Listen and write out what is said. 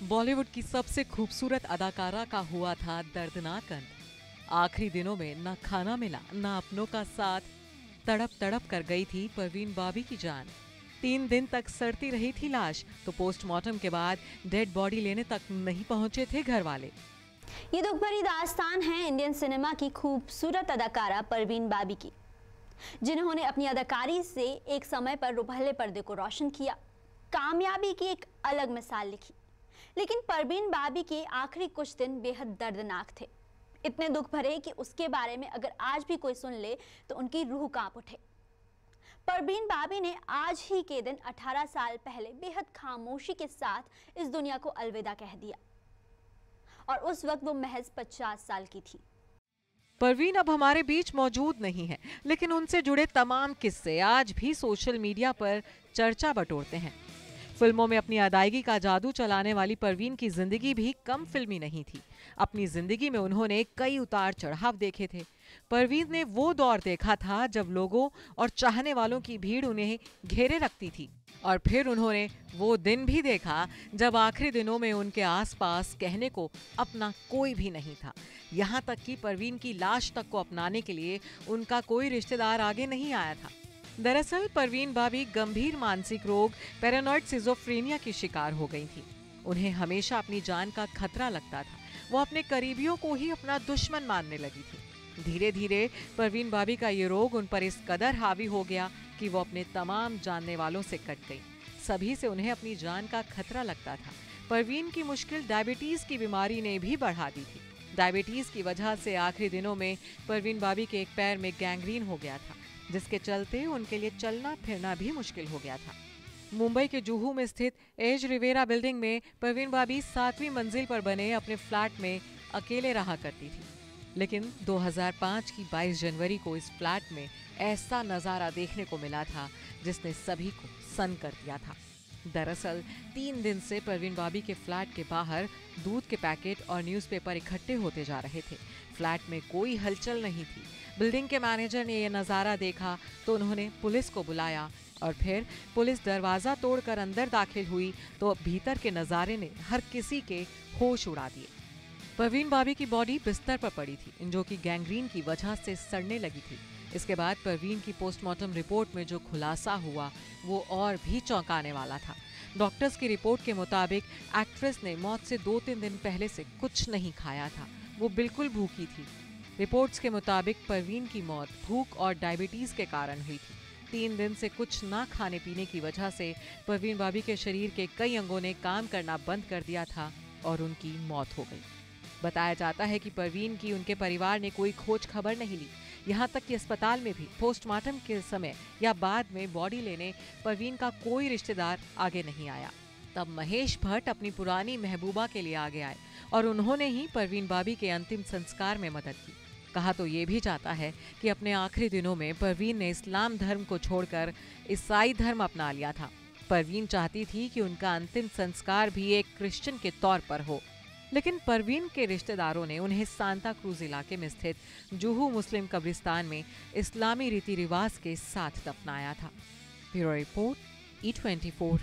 बॉलीवुड की सबसे खूबसूरत अदाकारा का हुआ था दर्दनाक अंत। आखिरी दिनों में न खाना मिला न अपनों का साथ। तड़प तड़प कर गई थी परवीन बाबी की जान। 3 दिन तक सड़ती रही थी लाश, तो पोस्टमार्टम के बाद डेड बॉडी लेने तक नहीं पहुंचे थे घर वाले। ये दुख भरी दास्तान है इंडियन सिनेमा की खूबसूरत अदाकारा परवीन बाबी की, जिन्होंने अपनी अदाकारी से एक समय पर रुपहले पर्दे को रोशन किया, कामयाबी की एक अलग मिसाल लिखी। लेकिन परवीन बाबी के आखिरी कुछ दिन बेहद दर्दनाक थे, इतने दुख भरे कि उसके बारे में अगर आज भी कोई सुन ले तो उनकी रूह कांप उठे। परवीन बाबी ने आज ही के दिन 18 साल पहले बेहद खामोशी के साथ इस दुनिया को अलविदा कह दिया, और उस वक्त वो महज 50 साल की थी। परवीन अब हमारे बीच मौजूद नहीं है, लेकिन उनसे जुड़े तमाम किस्से आज भी सोशल मीडिया पर चर्चा बटोरते हैं। फिल्मों में अपनी अदायगी का जादू चलाने वाली परवीन की जिंदगी भी कम फिल्मी नहीं थी। अपनी जिंदगी में उन्होंने कई उतार चढ़ाव देखे थे। परवीन ने वो दौर देखा था जब लोगों और चाहने वालों की भीड़ उन्हें घेरे रखती थी, और फिर उन्होंने वो दिन भी देखा जब आखिरी दिनों में उनके आसपास कहने को अपना कोई भी नहीं था। यहाँ तक कि परवीन की लाश तक को अपनाने के लिए उनका कोई रिश्तेदार आगे नहीं आया था। दरअसल परवीन बाबी गंभीर मानसिक रोग पैरानॉइड सिजोफ्रेनिया की शिकार हो गई थी। उन्हें हमेशा अपनी जान का खतरा लगता था। वो अपने करीबियों को ही अपना दुश्मन मानने लगी थी। धीरे धीरे परवीन बाबी का ये रोग उन पर इस कदर हावी हो गया कि वो अपने तमाम जानने वालों से कट गई। सभी से उन्हें अपनी जान का खतरा लगता था। परवीन की मुश्किल डायबिटीज की बीमारी ने भी बढ़ा दी थी। डायबिटीज की वजह से आखिरी दिनों में परवीन बाबी के एक पैर में गैंग्रीन हो गया था, जिसके चलते उनके लिए चलना फिरना भी मुश्किल हो गया था। मुंबई के जुहू में स्थित एज रिवेरा बिल्डिंग में परवीन बाबी 7वीं मंजिल पर बने अपने फ्लैट में अकेले रहा करती थी। लेकिन 2005 की 22 जनवरी को इस फ्लैट में ऐसा नजारा देखने को मिला था जिसने सभी को सन्न कर दिया था। दरअसल 3 दिन से परवीन बाबी के फ्लैट के बाहर दूध के पैकेट और न्यूज़पेपर इकट्ठे होते जा रहे थे। फ्लैट में कोई हलचल नहीं थी। बिल्डिंग के मैनेजर ने यह नज़ारा देखा तो उन्होंने पुलिस को बुलाया, और फिर पुलिस दरवाज़ा तोड़कर अंदर दाखिल हुई तो भीतर के नज़ारे ने हर किसी के होश उड़ा दिए। परवीन बाबी की बॉडी बिस्तर पर पड़ी थी, जो कि गैंग्रीन की वजह से सड़ने लगी थी। इसके बाद परवीन की पोस्टमार्टम रिपोर्ट में जो खुलासा हुआ वो और भी चौंकाने वाला था। डॉक्टर्स की रिपोर्ट के मुताबिक एक्ट्रेस ने मौत से 2-3 दिन पहले से कुछ नहीं खाया था। वो बिल्कुल भूखी थी। रिपोर्ट्स के मुताबिक परवीन की मौत भूख और डायबिटीज के कारण हुई थी। 3 दिन से कुछ ना खाने पीने की वजह से परवीन बाबी के शरीर के कई अंगों ने काम करना बंद कर दिया था और उनकी मौत हो गई। बताया जाता है कि परवीन की उनके परिवार ने कोई खोज खबर नहीं ली। यहाँ तक कि अस्पताल में भी पोस्टमार्टम के समय या बाद में बॉडी लेने परवीन का कोई रिश्तेदार आगे नहीं आया। तब महेश भट्ट अपनी पुरानी महबूबा के लिए आगे आए और उन्होंने ही परवीन बाबी के अंतिम संस्कार में मदद की। कहा तो ये भी जाता है कि अपने आखिरी दिनों में परवीन ने इस्लाम धर्म को छोड़कर ईसाई धर्म अपना लिया था। परवीन चाहती थी कि उनका अंतिम संस्कार भी एक क्रिश्चियन के तौर पर हो, लेकिन परवीन के रिश्तेदारों ने उन्हें सांता क्रूज इलाके में स्थित जुहू मुस्लिम कब्रिस्तान में इस्लामी रीति रिवाज के साथ दफनाया था। Bureau report, E24।